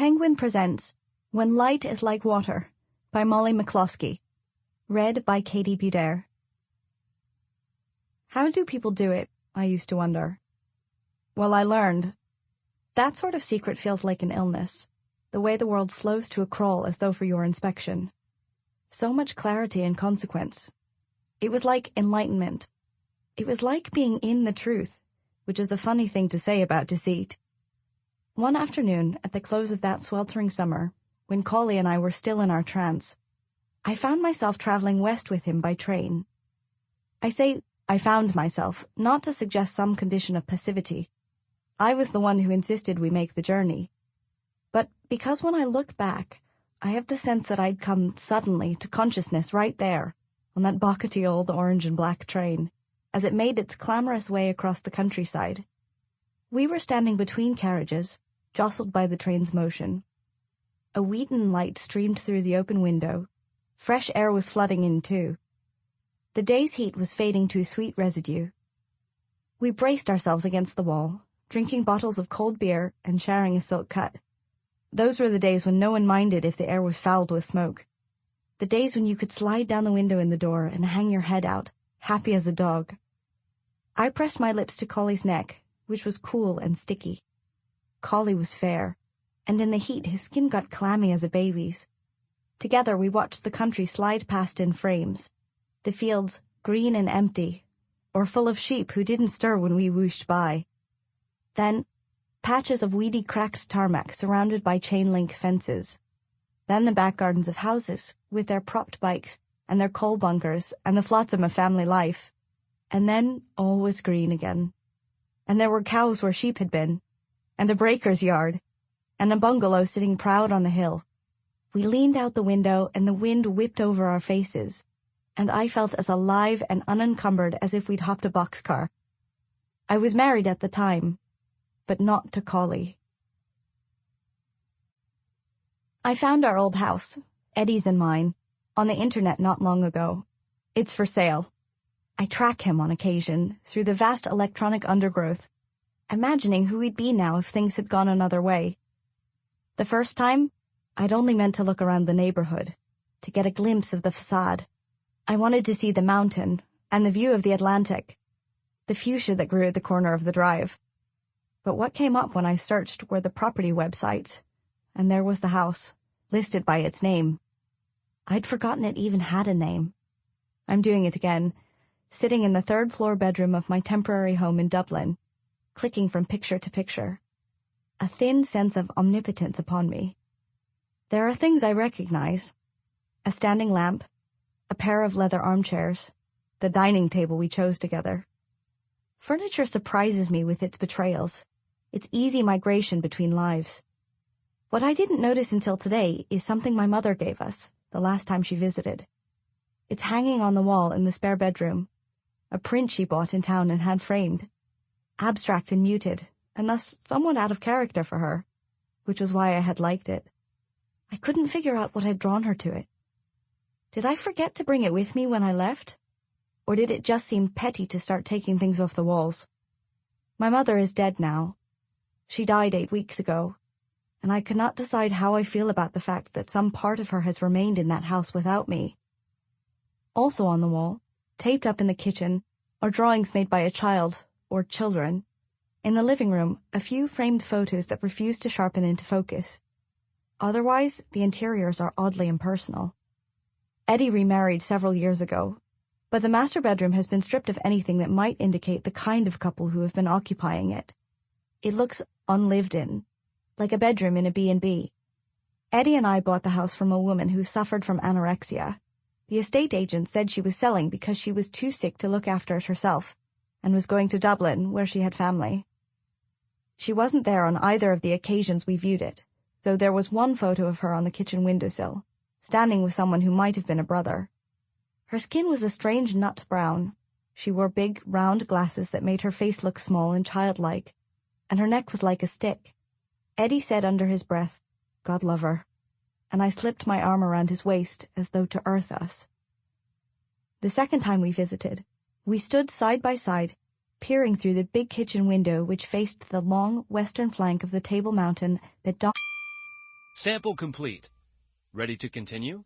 Penguin presents When Light is Like Water by Molly McCloskey. Read by Katie Beudert. How do people do it, I used to wonder. Well, I learned. That sort of secret feels like an illness, the way the world slows to a crawl as though for your inspection. So much clarity and consequence. It was like enlightenment. It was like being in the truth, which is a funny thing to say about deceit. One afternoon, at the close of that sweltering summer, when Collie and I were still in our trance, I found myself traveling west with him by train. I say I found myself, not to suggest some condition of passivity. I was the one who insisted we make the journey. But because when I look back, I have the sense that I'd come suddenly to consciousness right there, on that bockety old orange and black train, as it made its clamorous way across the countryside. We were standing between carriages, jostled by the train's motion. A wheaten light streamed through the open window. Fresh air was flooding in, too. The day's heat was fading to a sweet residue. We braced ourselves against the wall, drinking bottles of cold beer and sharing a silk cut. Those were the days when no one minded if the air was fouled with smoke. The days when you could slide down the window in the door and hang your head out, happy as a dog. I pressed my lips to Collie's neck, which was cool and sticky. Collie was fair, and in the heat his skin got clammy as a baby's. Together we watched the country slide past in frames, the fields green and empty, or full of sheep who didn't stir when we whooshed by. Then, patches of weedy cracked tarmac surrounded by chain-link fences. Then the back gardens of houses, with their propped bikes and their coal bunkers and the flotsam of family life. And then all was green again. And there were cows where sheep had been, and a breaker's yard, and a bungalow sitting proud on a hill. We leaned out the window, and the wind whipped over our faces, and I felt as alive and unencumbered as if we'd hopped a boxcar. I was married at the time, but not to Collie. I found our old house, Eddie's and mine, on the internet not long ago. It's for sale. I track him on occasion through the vast electronic undergrowth, imagining who he'd be now if things had gone another way. The first time, I'd only meant to look around the neighborhood, to get a glimpse of the facade. I wanted to see the mountain and the view of the Atlantic, the fuchsia that grew at the corner of the drive. But what came up when I searched were the property websites, and there was the house, listed by its name. I'd forgotten it even had a name. I'm doing it again, sitting in the third-floor bedroom of my temporary home in Dublin, clicking from picture to picture, a thin sense of omnipotence upon me. There are things I recognize: a standing lamp, a pair of leather armchairs, the dining table we chose together. Furniture surprises me with its betrayals, its easy migration between lives. What I didn't notice until today is something my mother gave us the last time she visited. It's hanging on the wall in the spare bedroom, a print she bought in town and had framed, abstract and muted, and thus somewhat out of character for her, which was why I had liked it. I couldn't figure out what had drawn her to it. Did I forget to bring it with me when I left? Or did it just seem petty to start taking things off the walls? My mother is dead now. She died 8 weeks ago, and I cannot decide how I feel about the fact that some part of her has remained in that house without me. Also on the wall, taped up in the kitchen, are drawings made by a child, or children. In the living room, a few framed photos that refuse to sharpen into focus. Otherwise, the interiors are oddly impersonal. Eddie remarried several years ago, but the master bedroom has been stripped of anything that might indicate the kind of couple who have been occupying it. It looks unlived in, like a bedroom in a B&B. Eddie and I bought the house from a woman who suffered from anorexia. The estate agent said she was selling because she was too sick to look after it herself, and was going to Dublin, where she had family. She wasn't there on either of the occasions we viewed it, though there was one photo of her on the kitchen windowsill, standing with someone who might have been a brother. Her skin was a strange nut brown. She wore big, round glasses that made her face look small and childlike, and her neck was like a stick. Eddie said under his breath, "God love her," and I slipped my arm around his waist as though to earth us. The second time we visited, we stood side by side, peering through the big kitchen window which faced the long western flank of the Table Mountain that Sample complete. Ready to continue?